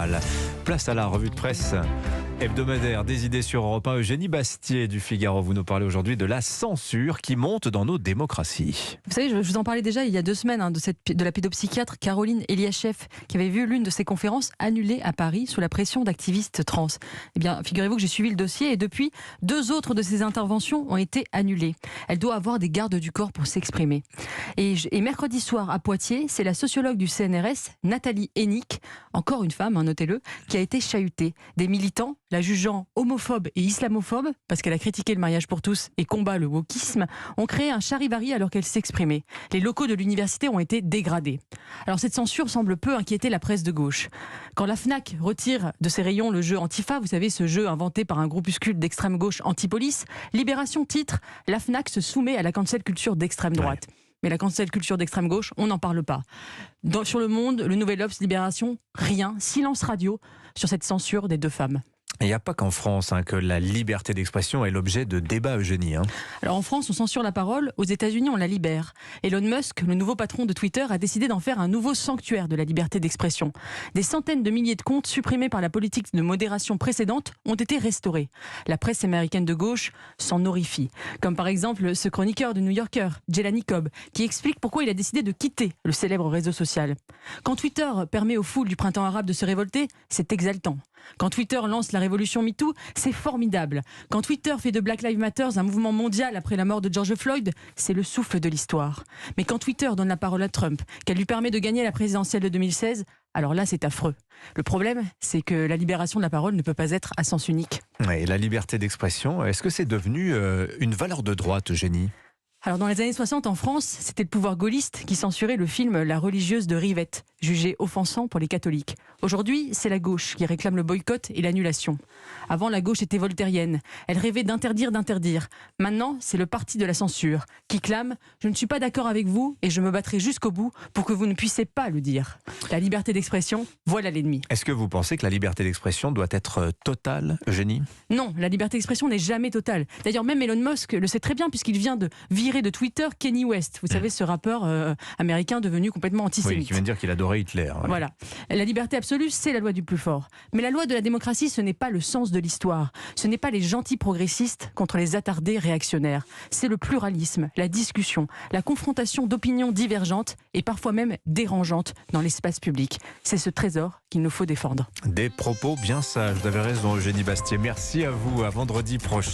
général. Place à la revue de presse hebdomadaire des idées sur Europe 1. Eugénie Bastier du Figaro, vous nous parlez aujourd'hui de la censure qui monte dans nos démocraties. Vous savez, je vous en parlais déjà il y a 2 semaines de la pédopsychiatre Caroline Eliachev qui avait vu l'une de ses conférences annulée à Paris sous la pression d'activistes trans. Eh bien, figurez-vous que j'ai suivi le dossier et depuis, 2 autres de ses interventions ont été annulées. Elle doit avoir des gardes du corps pour s'exprimer. Et mercredi soir à Poitiers, c'est la sociologue du CNRS, Nathalie Hennick, encore une femme, notez-le, qui a été chahutée. Des militants, la jugeant homophobe et islamophobe, parce qu'elle a critiqué le mariage pour tous et combat le wokisme, ont créé un charivari alors qu'elle s'exprimait. Les locaux de l'université ont été dégradés. Alors cette censure semble peu inquiéter la presse de gauche. Quand la FNAC retire de ses rayons le jeu Antifa, vous savez, ce jeu inventé par un groupuscule d'extrême gauche anti-police, Libération titre « La FNAC se soumet à la cancel culture d'extrême droite ». Mais la cancel culture d'extrême gauche, on n'en parle pas. Sur Le Monde, le Nouvel Obs, Libération, rien, silence radio sur cette censure des 2 femmes. Il n'y a pas qu'en France que la liberté d'expression est l'objet de débats, Eugénie. Alors en France, on censure la parole. Aux États-Unis, on la libère. Elon Musk, le nouveau patron de Twitter, a décidé d'en faire un nouveau sanctuaire de la liberté d'expression. Des centaines de milliers de comptes supprimés par la politique de modération précédente ont été restaurés. La presse américaine de gauche s'en horrifie. Comme par exemple ce chroniqueur du New Yorker, Jelani Cobb, qui explique pourquoi il a décidé de quitter le célèbre réseau social. Quand Twitter permet aux foules du printemps arabe de se révolter, c'est exaltant. Quand Twitter lance la révolution MeToo, c'est formidable. Quand Twitter fait de Black Lives Matter un mouvement mondial après la mort de George Floyd, c'est le souffle de l'histoire. Mais quand Twitter donne la parole à Trump, qu'elle lui permet de gagner la présidentielle de 2016, alors là c'est affreux. Le problème, c'est que la libération de la parole ne peut pas être à sens unique. Et la liberté d'expression, est-ce que c'est devenu une valeur de droite, Eugénie ? Alors dans les années 60 en France, c'était le pouvoir gaulliste qui censurait le film La religieuse de Rivette, jugé offensant pour les catholiques. Aujourd'hui, c'est la gauche qui réclame le boycott et l'annulation. Avant, la gauche était voltairienne. Elle rêvait d'interdire. Maintenant, c'est le parti de la censure qui clame « Je ne suis pas d'accord avec vous et je me battrai jusqu'au bout pour que vous ne puissiez pas le dire ». La liberté d'expression, voilà l'ennemi. Est-ce que vous pensez que la liberté d'expression doit être totale, Eugénie ? Non, la liberté d'expression n'est jamais totale. D'ailleurs, même Elon Musk le sait très bien puisqu'il vient de virer de Twitter Kanye West. Vous savez, ce rappeur américain devenu complètement antisémite. Oui, qui vient de dire qu'il adorait Hitler. Ouais. Voilà. La liberté absolue, c'est la loi du plus fort. Mais la loi de la démocratie, ce n'est pas le sens de l'histoire. Ce n'est pas les gentils progressistes contre les attardés réactionnaires. C'est le pluralisme, la discussion, la confrontation d'opinions divergentes et parfois même dérangeantes dans l'espace public. C'est ce trésor qu'il nous faut défendre. Des propos bien sages. Vous avez raison, Eugénie Bastier. Merci à vous. À vendredi prochain.